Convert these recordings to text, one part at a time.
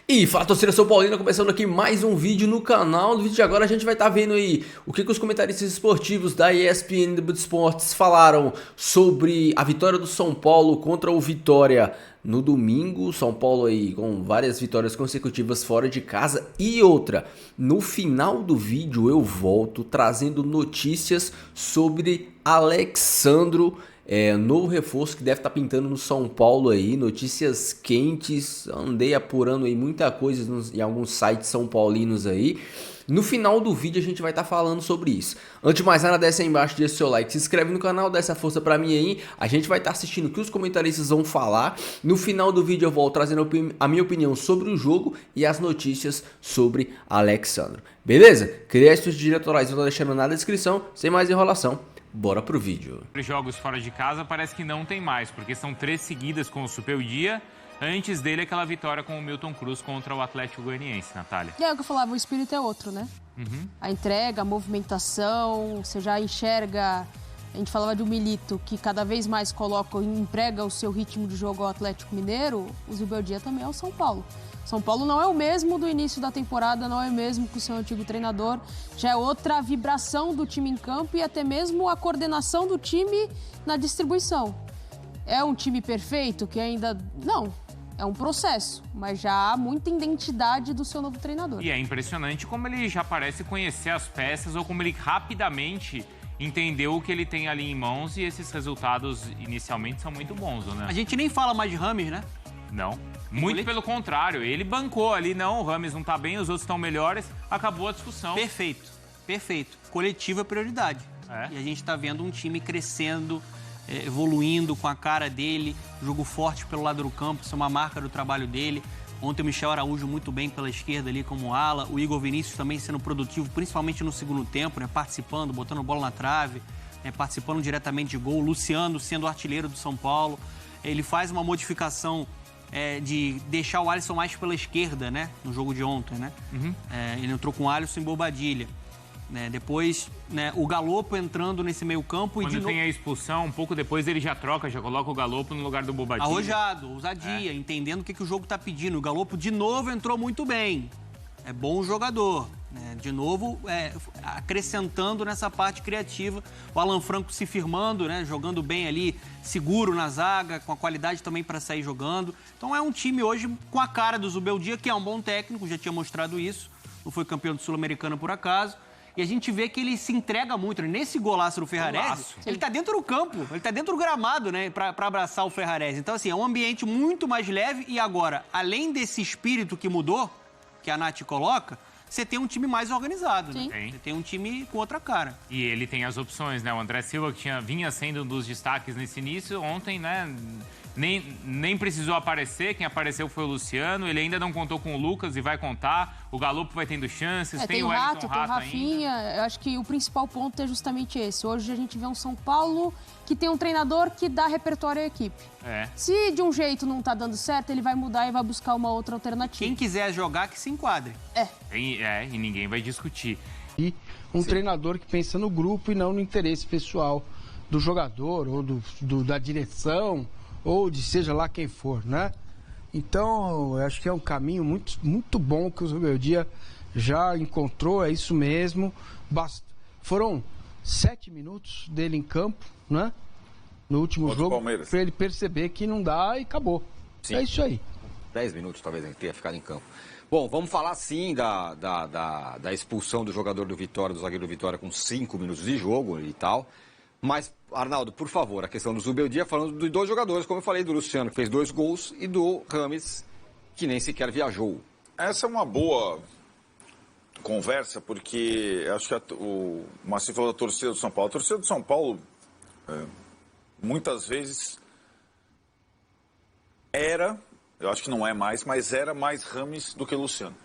E fala, torcida São Paulina, começando aqui mais um vídeo no canal. No vídeo de agora a gente vai estar vendo aí o que os comentaristas esportivos da ESPN The Sports falaram sobre a vitória do São Paulo contra o Vitória no domingo. São Paulo aí com várias vitórias consecutivas fora de casa. E outra, no final do vídeo eu volto trazendo notícias sobre Alexandro, novo reforço que deve estar pintando no São Paulo aí, notícias quentes, andei apurando aí muita coisa em alguns sites são paulinos aí. No final do vídeo a gente vai estar falando sobre isso. Antes de mais nada, desce aí embaixo, deixa seu like, se inscreve no canal, dá essa força pra mim aí. A gente vai estar assistindo o que os comentaristas vão falar. No final do vídeo eu volto trazendo a minha opinião sobre o jogo e as notícias sobre Alexandro. Beleza? Créditos diretorais eu tô deixando na descrição, sem mais enrolação. Bora pro vídeo. Jogos fora de casa parece que não tem mais, porque são 3 seguidas com o Superdia. Antes dele, aquela vitória com o Milton Cruz contra o Atlético Goianiense, Natália. E é o que eu falava, o espírito é outro, né? A entrega, a movimentação, você já enxerga... A gente falava de um Milito, que cada vez mais coloca e emprega o seu ritmo de jogo ao Atlético Mineiro. O Zubeldia também é o São Paulo. São Paulo não é o mesmo do início da temporada, não é o mesmo que o seu antigo treinador. Já é outra vibração do time em campo e até mesmo a coordenação do time na distribuição. É um time perfeito que ainda... Não, é um processo, mas já há muita identidade do seu novo treinador. E é impressionante como ele já parece conhecer as peças ou como ele rapidamente entendeu o que ele tem ali em mãos e esses resultados inicialmente são muito bons, né? A gente nem fala mais de Rames, né? Não, muito pelo contrário, ele bancou ali, não, o Rames não tá bem, os outros estão melhores, acabou a discussão. Perfeito, perfeito. Coletivo é prioridade. E a gente tá vendo um time crescendo, evoluindo com a cara dele, jogo forte pelo lado do campo, isso é uma marca do trabalho dele. Ontem o Michel Araújo muito bem pela esquerda ali como ala, o Igor Vinícius também sendo produtivo, principalmente no segundo tempo, né, participando, botando bola na trave, participando diretamente de gol, o Luciano sendo artilheiro do São Paulo. Ele faz uma modificação de deixar o Alisson mais pela esquerda, né, no jogo de ontem, né? Ele entrou com o Alisson em Bobadilha. Depois, né, o Galopo entrando nesse meio campo. Quando tem a expulsão, um pouco depois ele já troca, já coloca o Galopo no lugar do Bobadilha. Arrojado, ousadia, entendendo o que o jogo está pedindo. O Galopo de novo entrou muito bem. É bom jogador. Né? De novo, acrescentando nessa parte criativa. O Alan Franco se firmando, né, jogando bem ali, seguro na zaga, com a qualidade também para sair jogando. Então é um time hoje com a cara do Zubeldia, que é um bom técnico, já tinha mostrado isso. Não foi campeão do Sul-Americano por acaso. E a gente vê que ele se entrega muito. Nesse golaço do Ferrarese, ele tá dentro do campo, ele tá dentro do gramado, né, pra abraçar o Ferrarese. Então, assim, é um ambiente muito mais leve. E agora, além desse espírito que mudou, que a Nath coloca, você tem um time mais organizado, né? Você tem um time com outra cara. E ele tem as opções, né? O André Silva, que vinha sendo um dos destaques nesse início, ontem, né? Nem precisou aparecer, quem apareceu foi o Luciano, ele ainda não contou com o Lucas e vai contar, o Galopo vai tendo chances, tem o Wellington tem o Rafinha, eu acho que o principal ponto é justamente esse. Hoje a gente vê um São Paulo que tem um treinador que dá repertório à equipe. Se de um jeito não tá dando certo, ele vai mudar e vai buscar uma outra alternativa. Quem quiser jogar, que se enquadre. E ninguém vai discutir. E um treinador que pensa no grupo e não no interesse pessoal do jogador ou da direção, ou de seja lá quem for, né? Então, eu acho que é um caminho muito, muito bom que o Zubeldia já encontrou, é isso mesmo. Foram 7 minutos dele em campo, né? No último jogo, para ele perceber que não dá e acabou. Sim. É isso aí. 10 minutos talvez ele tenha ficado em campo. Bom, vamos falar sim da expulsão do jogador do Vitória, do zagueiro do Vitória, com 5 minutos de jogo e tal. Mas, Arnaldo, por favor, a questão do Zubeldia, falando de 2 jogadores, como eu falei, do Luciano, que fez 2 gols, e do Rames, que nem sequer viajou. Essa é uma boa conversa, porque acho que o Marcinho falou da torcida do São Paulo. A torcida do São Paulo, muitas vezes, eu acho que não é mais, mas era mais Rames do que Luciano.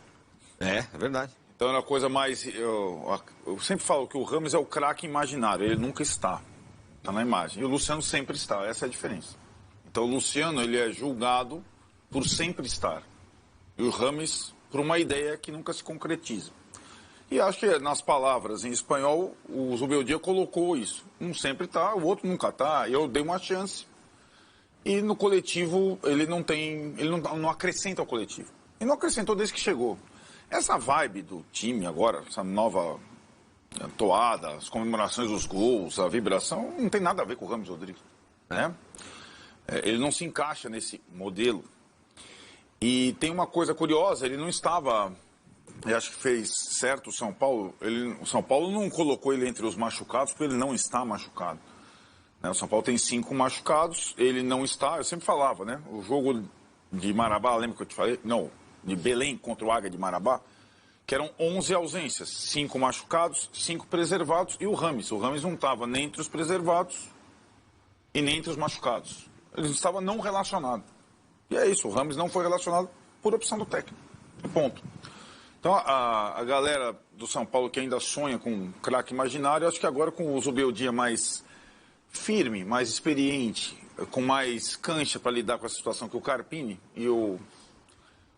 É verdade. Então era uma coisa mais... Eu sempre falo que o Rames é o craque imaginário, ele nunca está na imagem. E o Luciano sempre está, essa é a diferença. Então o Luciano, ele é julgado por sempre estar. E o Rames por uma ideia que nunca se concretiza. E acho que nas palavras em espanhol, o Zubeldia colocou isso. Um sempre está, o outro nunca está. Eu dei uma chance. E no coletivo, ele não acrescenta ao coletivo. E não acrescentou desde que chegou. Essa vibe do time agora, essa nova toada, as comemorações dos gols, a vibração, não tem nada a ver com o Rames Rodrigues, né? Ele não se encaixa nesse modelo. E tem uma coisa curiosa, ele não estava... Eu acho que fez certo o São Paulo. O São Paulo não colocou ele entre os machucados porque ele não está machucado. O São Paulo tem 5 machucados, ele não está. Eu sempre falava, né? O jogo de Marabá, lembra que eu te falei? Não, de Belém contra o Águia de Marabá, que eram 11 ausências, 5 machucados, 5 preservados e o Rames. O Rames não estava nem entre os preservados e nem entre os machucados. Ele estava não relacionado. E é isso, o Rames não foi relacionado por opção do técnico. Ponto. Então, a galera do São Paulo que ainda sonha com um craque imaginário, acho que agora com o Zubeldia mais firme, mais experiente, com mais cancha para lidar com a situação que o Carpini e o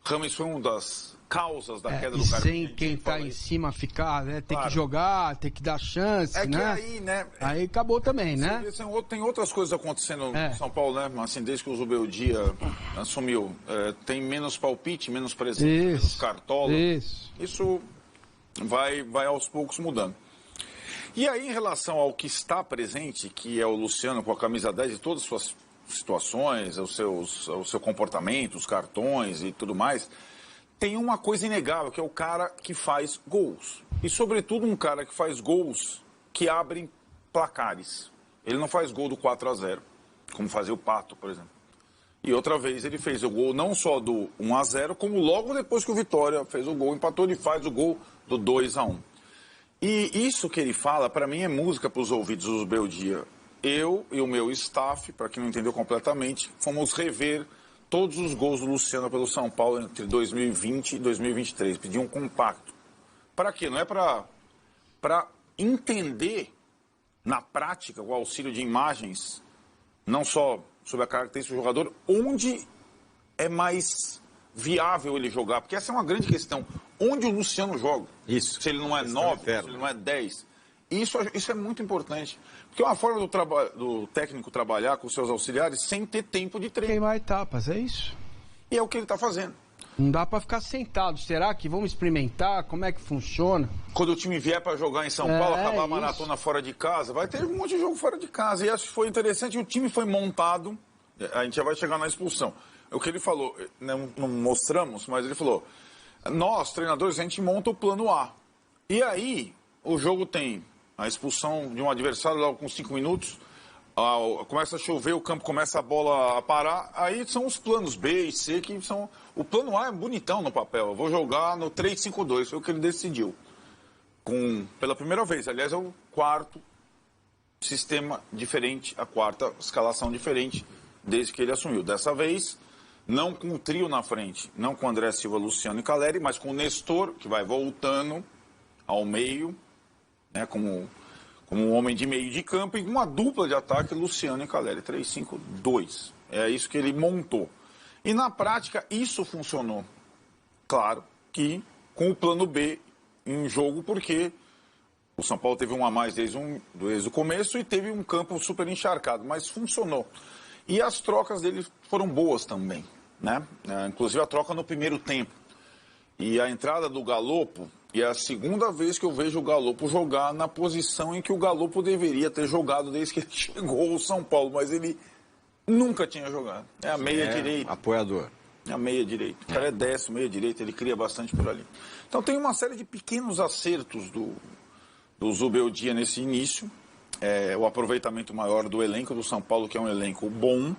Rames foi uma das causas da queda do Carpini. Sem quem tá em cima ficar, né? Tem que jogar, tem que dar chance, né? Que aí, né? Aí acabou também, né? Tem outras coisas acontecendo no São Paulo, né? Assim, desde que o Zubeldia assumiu. Tem menos palpite, menos presença, menos cartola. Isso vai aos poucos mudando. E aí, em relação ao que está presente, que é o Luciano com a camisa 10 e todas as suas situações, o seu comportamento, os cartões e tudo mais, tem uma coisa inegável, que é o cara que faz gols. E, sobretudo, um cara que faz gols que abrem placares. Ele não faz gol do 4-0, como fazia o Pato, por exemplo. E outra vez ele fez o gol não só do 1-0, como logo depois que o Vitória fez o gol, empatou, ele faz o gol do 2-1. E isso que ele fala, para mim, é música para os ouvidos do Zubeldia. Eu e o meu staff, para quem não entendeu completamente, fomos rever todos os gols do Luciano pelo São Paulo entre 2020 e 2023. Pedi um compacto. Para quê? Não é para entender na prática, com o auxílio de imagens, não só sobre a característica do jogador, onde é mais viável ele jogar. Porque essa é uma grande questão. Onde o Luciano joga? Isso. Se ele não é 9, se ele não é 10. Isso é muito importante. Porque é uma forma do técnico trabalhar com seus auxiliares sem ter tempo de treino. Queimar etapas, é isso. E é o que ele está fazendo. Não dá para ficar sentado. Será que vamos experimentar? Como é que funciona? Quando o time vier para jogar em São Paulo, acabar a maratona fora de casa, vai ter um monte de jogo fora de casa. E acho que foi interessante. O time foi montado. A gente já vai chegar na expulsão. O que ele falou, não mostramos, mas ele falou: nós, treinadores, a gente monta o plano A. E aí, o jogo tem a expulsão de um adversário logo com 5 minutos, começa a chover, o campo começa a bola a parar, aí são os planos B e C, que são... O plano A é bonitão no papel, eu vou jogar no 3-5-2, foi o que ele decidiu. Pela primeira vez, aliás, é o quarto sistema diferente, a quarta escalação diferente, desde que ele assumiu. Dessa vez, não com o trio na frente, não com André Silva, Luciano e Caleri, mas com o Nestor, que vai voltando ao meio, né, como um homem de meio de campo, e uma dupla de ataque, Luciano e Caleri, 3-5-2. É isso que ele montou. E na prática, isso funcionou. Claro que com o plano B em jogo, porque o São Paulo teve um a mais desde o começo e teve um campo super encharcado, mas funcionou. E as trocas dele foram boas também, né? Inclusive a troca no primeiro tempo. E a entrada do Galopo, e é a segunda vez que eu vejo o Galopo jogar na posição em que o Galopo deveria ter jogado desde que ele chegou ao São Paulo, mas ele nunca tinha jogado. É a meia-direita. Apoiador. É a meia-direita. O cara é destro, meia-direita, ele cria bastante por ali. Então tem uma série de pequenos acertos do Zubeldia nesse início. O aproveitamento maior do elenco do São Paulo, que é um elenco bom.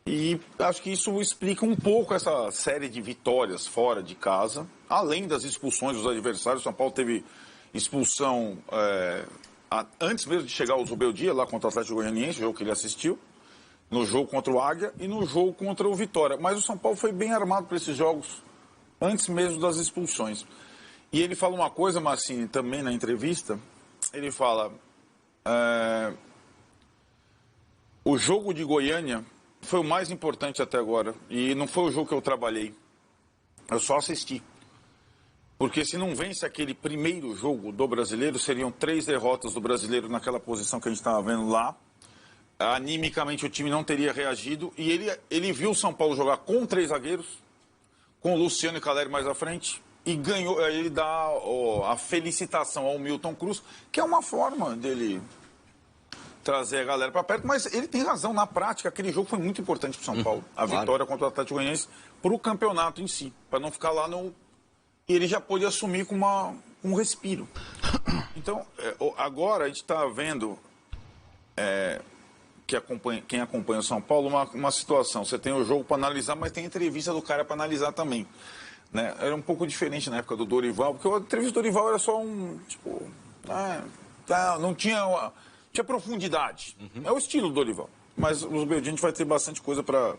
E acho que isso explica um pouco essa série de vitórias fora de casa, além das expulsões dos adversários. O São Paulo teve expulsão antes mesmo de chegar ao Zubeldia, lá contra o Atlético Goianiense, o jogo que ele assistiu, no jogo contra o Águia e no jogo contra o Vitória. Mas o São Paulo foi bem armado para esses jogos, antes mesmo das expulsões. E ele fala uma coisa, Marcinho, também na entrevista, ele fala... o jogo de Goiânia foi o mais importante até agora. E não foi o jogo que eu trabalhei. Eu só assisti. Porque se não vence aquele primeiro jogo do Brasileiro, seriam 3 derrotas do Brasileiro naquela posição que a gente estava vendo lá. Animicamente o time não teria reagido. E ele viu o São Paulo jogar com 3 zagueiros, com o Luciano e Caleri mais à frente. E ganhou, ele dá a felicitação ao Milton Cruz, que é uma forma dele trazer a galera para perto, mas ele tem razão, na prática, aquele jogo foi muito importante para o São Paulo. A vitória contra o Atlético Goianiense para o campeonato em si, para não ficar lá no... Ele já pôde assumir com um respiro. Então, agora a gente está vendo, quem acompanha o São Paulo, uma situação. Você tem o jogo para analisar, mas tem a entrevista do cara para analisar também. Né? Era um pouco diferente na época do Dorival, porque a entrevista do Dorival era só não tinha profundidade. É o estilo do Dorival. Mas o Zubeldia, a gente vai ter bastante coisa para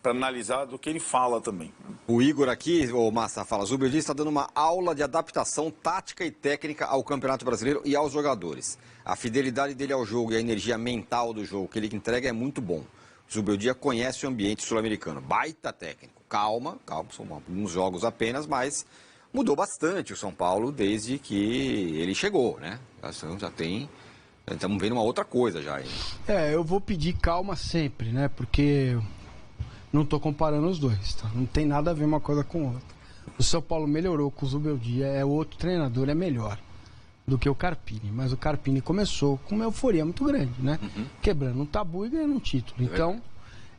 analisar do que ele fala também. O Igor aqui, o Massa, fala, Zubeldia está dando uma aula de adaptação tática e técnica ao Campeonato Brasileiro e aos jogadores. A fidelidade dele ao jogo e a energia mental do jogo que ele entrega é muito bom. Zubeldia conhece o ambiente sul-americano. Baita técnico. Calma, são alguns jogos apenas, mas mudou bastante o São Paulo desde que ele chegou, né? Estamos vendo uma outra coisa já. Eu vou pedir calma sempre, né? Porque não estou comparando os dois, tá? Não tem nada a ver uma coisa com outra. O São Paulo melhorou com o Zubeldia, outro treinador é melhor do que o Carpini. Mas o Carpini começou com uma euforia muito grande, né? Quebrando um tabu e ganhando um título. Então,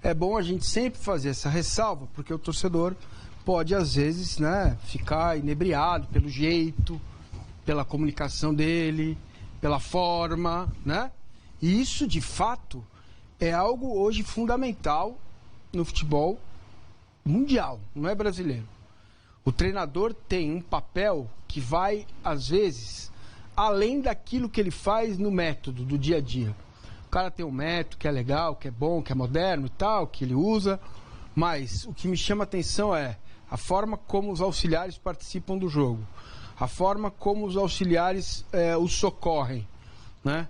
é bom a gente sempre fazer essa ressalva, porque o torcedor pode, às vezes, né, ficar inebriado pelo jeito, pela comunicação dele, pela forma, né? E isso, de fato, é algo hoje fundamental no futebol mundial, não é brasileiro. O treinador tem um papel que vai, às vezes, além daquilo que ele faz no método do dia a dia. O cara tem um método que é legal, que é bom, que é moderno e tal, que ele usa, mas o que me chama a atenção é a forma como os auxiliares participam do jogo, a forma como os auxiliares os socorrem, né?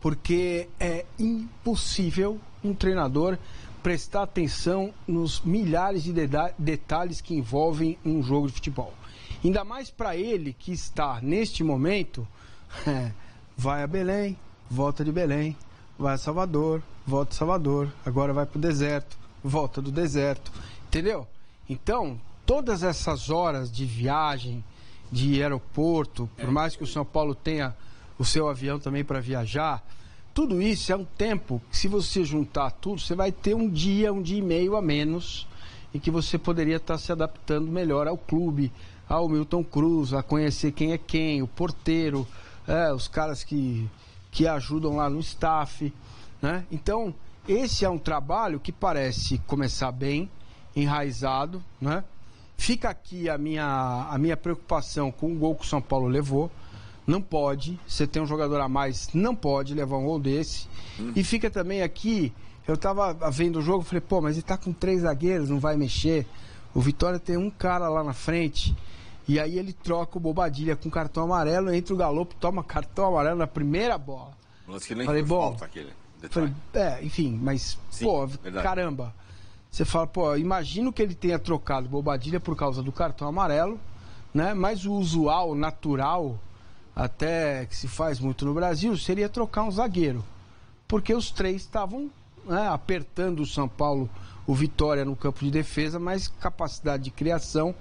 Porque é impossível um treinador prestar atenção nos milhares de detalhes que envolvem um jogo de futebol. Ainda mais para ele que está, neste momento, vai a Belém, volta de Belém, vai a Salvador, volta a Salvador, agora vai para o deserto, volta do deserto, entendeu? Então, todas essas horas de viagem, de aeroporto, por mais que o São Paulo tenha o seu avião também para viajar, tudo isso é um tempo que, se você juntar tudo, você vai ter um dia e meio a menos em que você poderia estar se adaptando melhor ao clube, ao Milton Cruz, a conhecer quem é quem, o porteiro, os caras que ajudam lá no staff, né? Então, esse é um trabalho que parece começar bem, enraizado, né? Fica aqui a minha preocupação com o gol que o São Paulo levou. Não pode, você tem um jogador a mais, não pode levar um gol desse. E fica também aqui, eu tava vendo o jogo, falei, pô, mas ele tá com 3 zagueiros, não vai mexer. O Vitória tem um cara lá na frente, e aí ele troca o Bobadilha com cartão amarelo, entra o Galopo, toma cartão amarelo na primeira bola. Falei, bom, falei, enfim, mas, sim, pô, verdade. Caramba. Você fala, pô, imagino que ele tenha trocado Bobadilha por causa do cartão amarelo, né? Mas o usual, natural, até que se faz muito no Brasil, seria trocar um zagueiro. Porque os 3 estavam, né, apertando o São Paulo, o Vitória no campo de defesa, mas capacidade de criação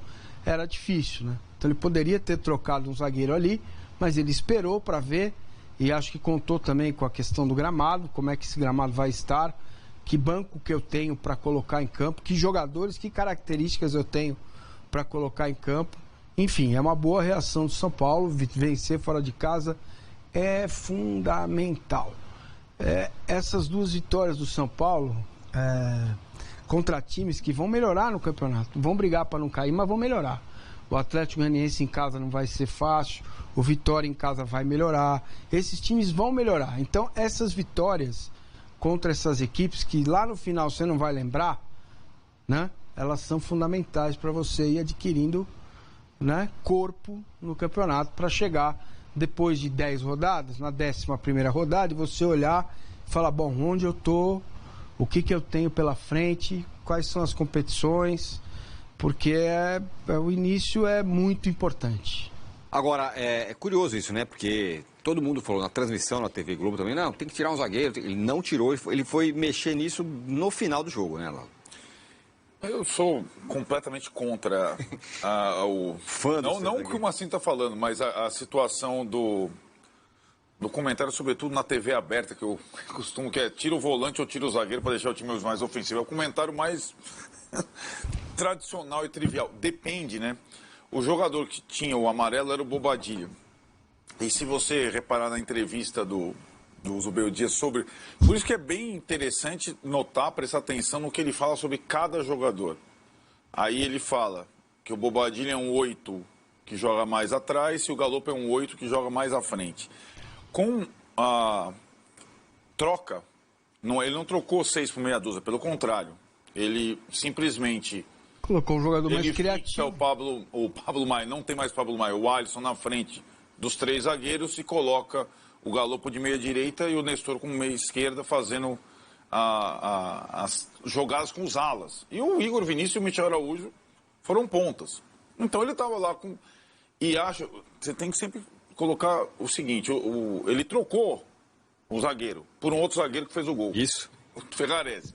era difícil, né? Então ele poderia ter trocado um zagueiro ali, mas ele esperou para ver, e acho que contou também com a questão do gramado, como é que esse gramado vai estar, que banco que eu tenho para colocar em campo, que jogadores, que características eu tenho para colocar em campo. Enfim, é uma boa reação do São Paulo. Vencer fora de casa é fundamental. Essas 2 vitórias do São Paulo contra times que vão melhorar no campeonato, vão brigar para não cair, mas vão melhorar. O Atlético Goianiense em casa não vai ser fácil, o Vitória em casa vai melhorar, esses times vão melhorar. Então essas vitórias contra essas equipes que lá no final você não vai lembrar, né? Elas são fundamentais para você ir adquirindo, né, corpo no campeonato para chegar depois de 10 rodadas, na 11ª rodada, e você olhar e falar, bom, onde eu tô, o que eu tenho pela frente, quais são as competições, porque o início é muito importante. Agora, é curioso isso, né? Porque todo mundo falou na transmissão, na TV Globo também, não, tem que tirar um zagueiro. Ele não tirou, ele foi mexer nisso no final do jogo, né, Lauro? Eu sou completamente contra o Fã do não o que o Massinho está falando, mas a situação do comentário, sobretudo na TV aberta, que eu costumo, que é tira o volante ou tira o zagueiro para deixar o time mais ofensivo. É o comentário mais tradicional e trivial. Depende, né? O jogador que tinha o amarelo era o Bobadilha. E se você reparar na entrevista do Zubeldia Dias sobre... Por isso que é bem interessante notar, prestar atenção no que ele fala sobre cada jogador. Aí ele fala que o Bobadilha é um 8 que joga mais atrás e o Galopo é um 8 que joga mais à frente. Com a troca, ele não trocou 6 por meia dúzia, pelo contrário. Ele simplesmente... Colocou um jogador mais Ele fixa criativo. o Pablo Maia, não tem mais Pablo Maia, o Alisson na frente dos 3 zagueiros e coloca o Galopo de meia direita e o Nestor como meia esquerda fazendo as jogadas com os alas. E o Igor Vinícius e o Michel Araújo foram pontas. Então ele estava lá com... E acho, você tem que sempre colocar o seguinte, ele trocou o zagueiro por um outro zagueiro que fez o gol. Isso. O Ferrarese.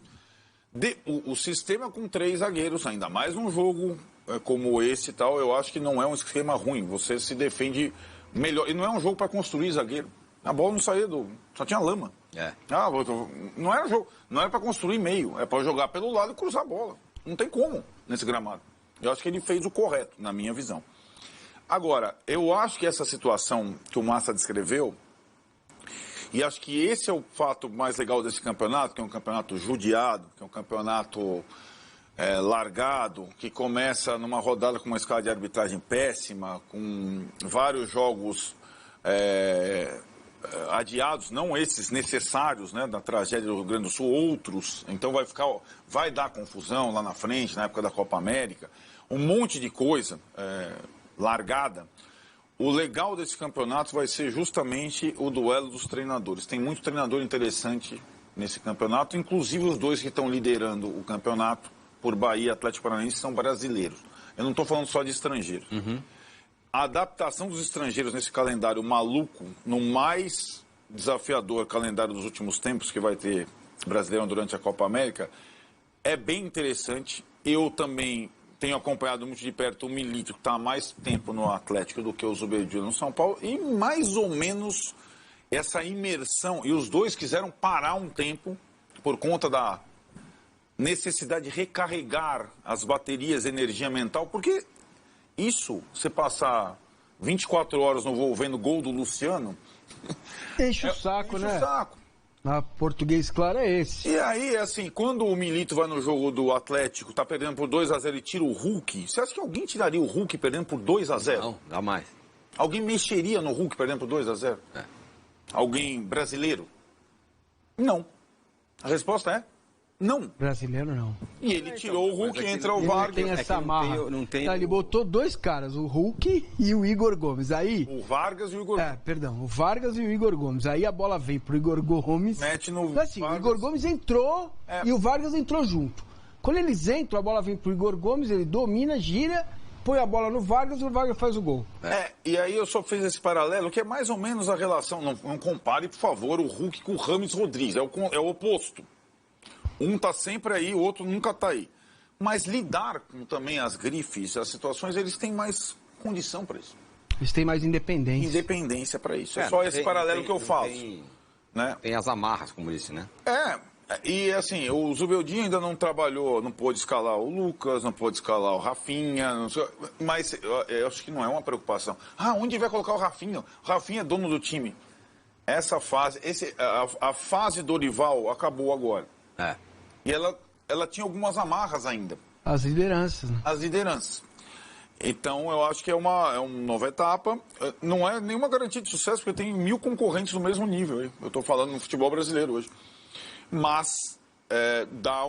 O sistema com 3 zagueiros, ainda mais num jogo como esse e tal, eu acho que não é um esquema ruim. Você se defende melhor. E não é um jogo para construir zagueiro. A bola não saía só tinha lama. Não era jogo. Não era para construir meio. É para jogar pelo lado e cruzar a bola. Não tem como nesse gramado. Eu acho que ele fez o correto, na minha visão. Agora, eu acho que essa situação que o Massa descreveu, e acho que esse é o fato mais legal desse campeonato, que é um campeonato judiado, que é um campeonato largado, que começa numa rodada com uma escala de arbitragem péssima, com vários jogos adiados, não esses necessários, né, da tragédia do Rio Grande do Sul, outros. Então vai dar confusão lá na frente, na época da Copa América, um monte de coisa largada. O legal desse campeonato vai ser justamente o duelo dos treinadores. Tem muito treinador interessante nesse campeonato, inclusive os 2 que estão liderando o campeonato, por Bahia e Atlético Paranaense, são brasileiros. Eu não estou falando só de estrangeiros. A adaptação dos estrangeiros nesse calendário maluco, no mais desafiador calendário dos últimos tempos, que vai ter Brasileirão durante a Copa América, é bem interessante. Eu também tenho acompanhado muito de perto o Milito, que está há mais tempo no Atlético do que o Zubeldia no São Paulo, e mais ou menos essa imersão. E os 2 quiseram parar um tempo por conta da necessidade de recarregar as baterias de energia mental, porque isso, você passar 24 horas no voo vendo gol do Luciano... Enche o saco, né? Enche o saco. Na português, claro, é esse. E aí, assim, quando o Milito vai no jogo do Atlético, tá perdendo por 2-0 e tira o Hulk, você acha que alguém tiraria o Hulk perdendo por 2-0? Não, dá mais. Alguém mexeria no Hulk perdendo por 2-0? Alguém brasileiro? Não. A resposta é não. Brasileiro, não. E ele tirou o Hulk, entra o Ele Vargas. tem essa marra. Tá, ele botou 2 caras, o Hulk e o Igor Gomes. Aí... O Vargas e o Igor Gomes. Perdão, o Vargas e o Igor Gomes. Aí a bola vem pro Igor Gomes. Mete no assim, Vargas. o Igor Gomes entrou e o Vargas entrou junto. Quando eles entram, a bola vem pro Igor Gomes, ele domina, gira, põe a bola no Vargas e o Vargas faz o gol. E aí eu só fiz esse paralelo, que é mais ou menos a relação. Não compare, por favor, o Hulk com o Rames Rodrigues. É o oposto. Um tá sempre aí, o outro nunca tá aí. Mas lidar com também as grifes, as situações, eles têm mais condição para isso. Eles têm mais independência. Independência para isso. É só esse paralelo que eu faço. Né? Tem as amarras, como disse, né? E assim, o Zubeldia ainda não trabalhou, não pôde escalar o Lucas, não pôde escalar o Rafinha, não sei, mas eu acho que não é uma preocupação. Onde vai colocar o Rafinha? O Rafinha é dono do time. Essa fase, a fase Dorival acabou agora. E ela tinha algumas amarras ainda. As lideranças, né? As lideranças. Então, eu acho que é uma nova etapa. Não é nenhuma garantia de sucesso, porque tem 1000 concorrentes no mesmo nível. Hein? Eu estou falando no futebol brasileiro hoje. Mas dá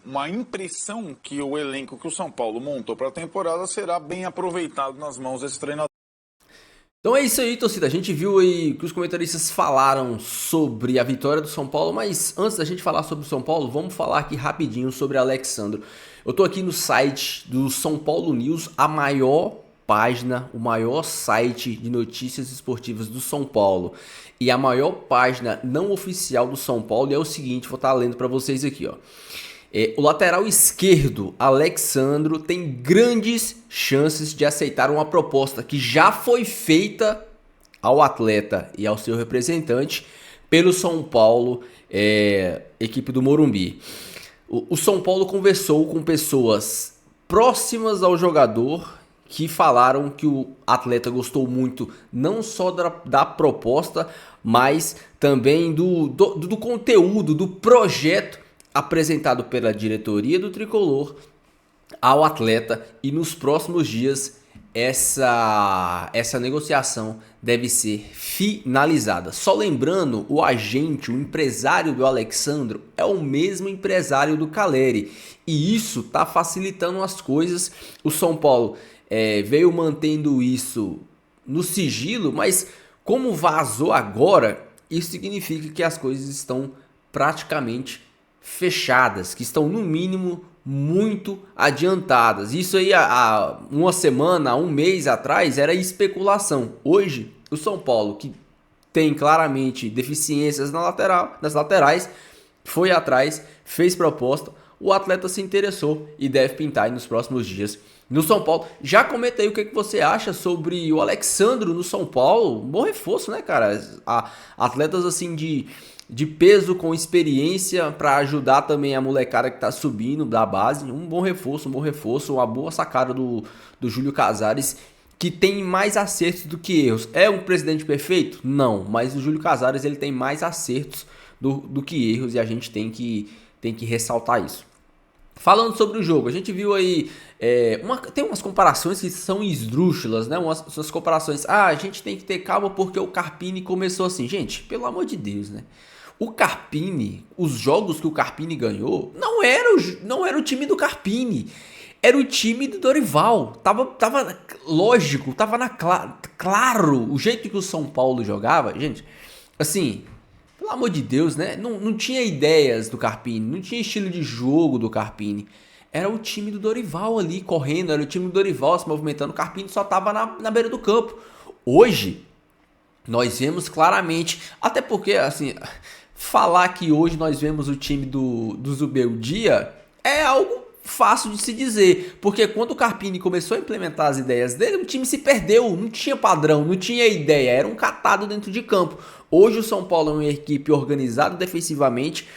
uma impressão que o elenco que o São Paulo montou para a temporada será bem aproveitado nas mãos desse treinador. Então é isso aí, torcida. A gente viu aí que os comentaristas falaram sobre a vitória do São Paulo, mas antes da gente falar sobre o São Paulo, vamos falar aqui rapidinho sobre Alexandro. Eu tô aqui no site do São Paulo News, a maior página, o maior site de notícias esportivas do São Paulo e a maior página não oficial do São Paulo. E é o seguinte, vou estar lendo para vocês aqui, ó. O lateral esquerdo, Alexandro, tem grandes chances de aceitar uma proposta que já foi feita ao atleta e ao seu representante pelo São Paulo, equipe do Morumbi. O São Paulo conversou com pessoas próximas ao jogador que falaram que o atleta gostou muito não só da proposta, mas também do conteúdo, do projeto apresentado pela diretoria do Tricolor ao atleta, e nos próximos dias essa negociação deve ser finalizada. Só lembrando, o agente, o empresário do Alexandro é o mesmo empresário do Caleri, e isso está facilitando as coisas. O São Paulo veio mantendo isso no sigilo, mas como vazou agora, isso significa que as coisas estão praticamente fechadas, que estão no mínimo muito adiantadas. Isso aí há uma semana, há um mês atrás era especulação. Hoje o São Paulo, que tem claramente deficiências nas laterais, foi atrás, fez proposta, o atleta se interessou e deve pintar aí nos próximos dias no São Paulo. Já comenta aí o que você acha sobre o Alexandro no São Paulo. Um bom reforço, né, cara? Atletas assim de peso, com experiência, para ajudar também a molecada que tá subindo da base. Um bom reforço, uma boa sacada do Júlio Casares, que tem mais acertos do que erros. É um presidente perfeito? Não, mas o Júlio Casares ele tem mais acertos do que erros, e a gente tem que ressaltar isso. Falando sobre o jogo, a gente viu aí, tem umas comparações que são esdrúxulas, né? Umas comparações, a gente tem que ter calma porque o Carpini começou assim. Gente, pelo amor de Deus, né? O Carpini, os jogos que o Carpini ganhou, não era o time do Carpini, era o time do Dorival. Tava lógico, claro, o jeito que o São Paulo jogava, gente, assim, pelo amor de Deus, né? Não tinha ideias do Carpini, não tinha estilo de jogo do Carpini. Era o time do Dorival ali correndo, era o time do Dorival se movimentando. O Carpini só tava na beira do campo. Hoje, nós vemos claramente, até porque, assim, falar que hoje nós vemos o time do Zubeldia é algo fácil de se dizer, porque quando o Carpini começou a implementar as ideias dele, o time se perdeu, não tinha padrão, não tinha ideia, era um catado dentro de campo. Hoje o São Paulo é uma equipe organizada defensivamente,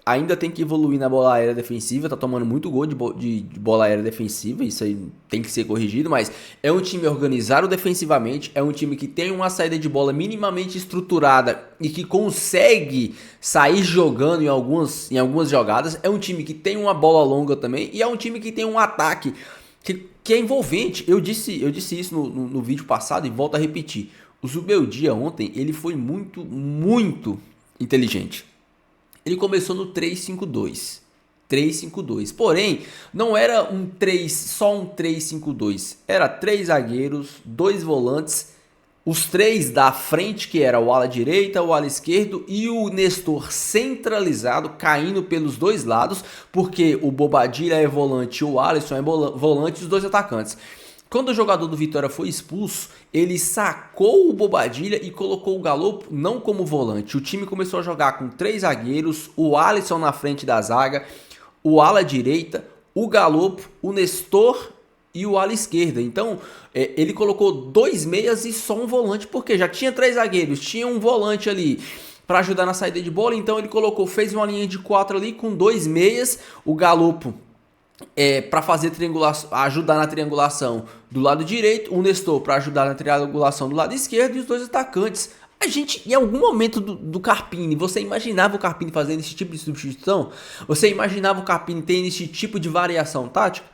ainda tem que evoluir na bola aérea defensiva, tá tomando muito gol de bola aérea defensiva, isso aí tem que ser corrigido, mas é um time organizado defensivamente, é um time que tem uma saída de bola minimamente estruturada e que consegue sair jogando em algumas jogadas, é um time que tem uma bola longa também, e é um time que tem um ataque que é envolvente. Eu disse isso no vídeo passado e volto a repetir. O Zubeldia ontem, ele foi muito, muito inteligente. Ele começou no 3-5-2. 3-5-2. Porém, não era só um 3-5-2. Era 3 zagueiros, 2 volantes, os 3 da frente, que era o ala direita, o ala esquerdo e o Nestor centralizado, caindo pelos dois lados, porque o Bobadilla é volante, o Alisson é volante e os dois atacantes. Quando o jogador do Vitória foi expulso, ele sacou o Bobadilla e colocou o Galopo não como volante. O time começou a jogar com 3 zagueiros, o Alisson na frente da zaga, o ala direita, o Galopo, o Nestor e o ala esquerda. Então, ele colocou 2 meias e só um volante, porque já tinha 3 zagueiros, tinha um volante ali para ajudar na saída de bola. Então ele fez uma linha de 4 ali com 2 meias, o Galopo para fazer triangulação, ajudar na triangulação do lado direito, o Nestor para ajudar na triangulação do lado esquerdo, e os 2 atacantes. A gente, em algum momento do Carpini, você imaginava o Carpini fazendo esse tipo de substituição? Você imaginava o Carpini tendo esse tipo de variação tática?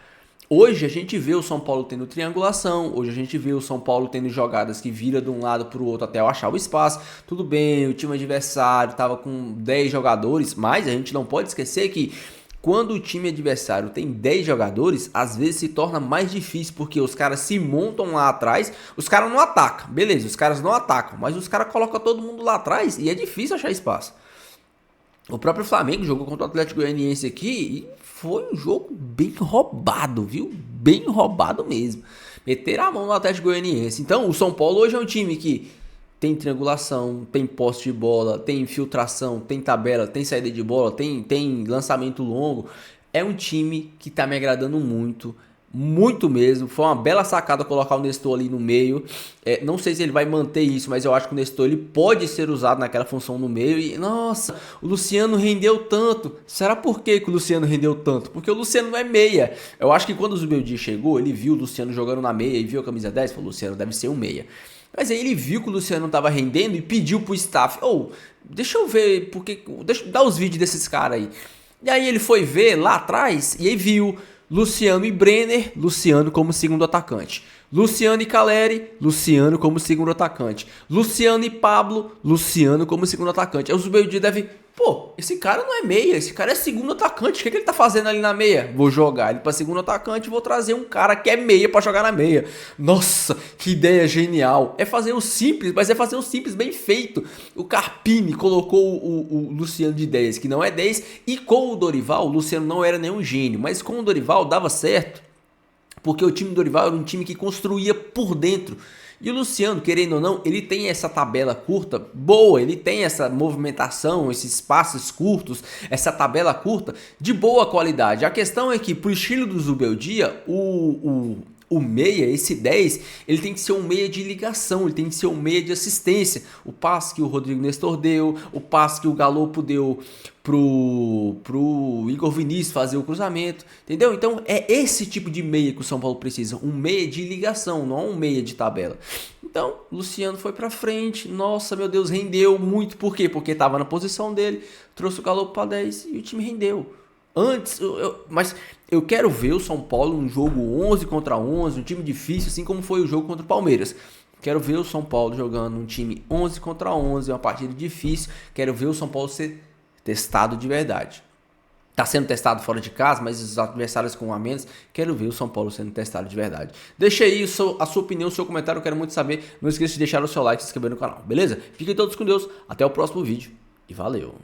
Hoje a gente vê o São Paulo tendo triangulação, hoje a gente vê o São Paulo tendo jogadas que vira de um lado para o outro até eu achar o espaço. Tudo bem, o time adversário estava com 10 jogadores, mas a gente não pode esquecer que quando o time adversário tem 10 jogadores, às vezes se torna mais difícil, porque os caras se montam lá atrás, os caras não atacam, beleza, os caras não atacam, mas os caras colocam todo mundo lá atrás e é difícil achar espaço. O próprio Flamengo jogou contra o Atlético Goianiense aqui e foi um jogo bem roubado, viu? Bem roubado mesmo. Meteram a mão no Atlético Goianiense. Então o São Paulo hoje é um time que tem triangulação, tem posse de bola, tem infiltração, tem tabela, tem saída de bola, tem lançamento longo. é um time que tá me agradando muito. Muito mesmo, foi uma bela sacada colocar o Nestor ali no meio. Não sei se ele vai manter isso, mas eu acho que o Nestor ele pode ser usado naquela função no meio. E nossa, o Luciano rendeu tanto. Será por que o Luciano rendeu tanto? Porque o Luciano não é meia. Eu acho que quando o Zubeldia chegou, ele viu o Luciano jogando na meia e viu a camisa 10, falou: Luciano deve ser um meia. Mas aí ele viu que o Luciano não tava rendendo e pediu pro staff: deixa eu ver, deixa eu dar os vídeos desses caras aí. E aí ele foi ver lá atrás e aí viu Luciano e Brenner, Luciano como segundo atacante. Luciano e Caleri, Luciano como segundo atacante. Luciano e Pablo, Luciano como segundo atacante. Aí o Zubeldia deve... esse cara não é meia, esse cara é segundo atacante. O que ele tá fazendo ali na meia? Vou jogar ele pra segundo atacante e vou trazer um cara que é meia pra jogar na meia. Nossa, que ideia genial. É fazer o simples, mas é fazer o simples bem feito. O Carpini colocou o Luciano de 10, que não é 10. E com o Dorival, o Luciano não era nenhum gênio. Mas com o Dorival dava certo. Porque o time do Dorival era um time que construía por dentro. E o Luciano, querendo ou não, ele tem essa tabela curta boa, ele tem essa movimentação, esses passes curtos, essa tabela curta de boa qualidade. A questão é que, pro estilo do Zubeldia, o meia, esse 10, ele tem que ser um meia de ligação, ele tem que ser um meia de assistência. O passe que o Rodrigo Nestor deu, o passe que o Galopo deu pro Igor Vinícius fazer o cruzamento, entendeu? Então é esse tipo de meia que o São Paulo precisa, um meia de ligação, não um meia de tabela. Então, Luciano foi pra frente, nossa, meu Deus, rendeu muito. Por quê? Porque tava na posição dele, trouxe o Galopo pra 10 e o time rendeu. Mas eu quero ver o São Paulo um jogo 11 contra 11, um time difícil, assim como foi o jogo contra o Palmeiras. Quero ver o São Paulo jogando um time 11 contra 11, uma partida difícil. Quero ver o São Paulo ser testado de verdade. Tá sendo testado fora de casa, mas os adversários com a menos, quero ver o São Paulo sendo testado de verdade. Deixa aí a sua opinião, o seu comentário, eu quero muito saber. Não esqueça de deixar o seu like e se inscrever no canal, beleza? Fiquem todos com Deus, até o próximo vídeo e valeu!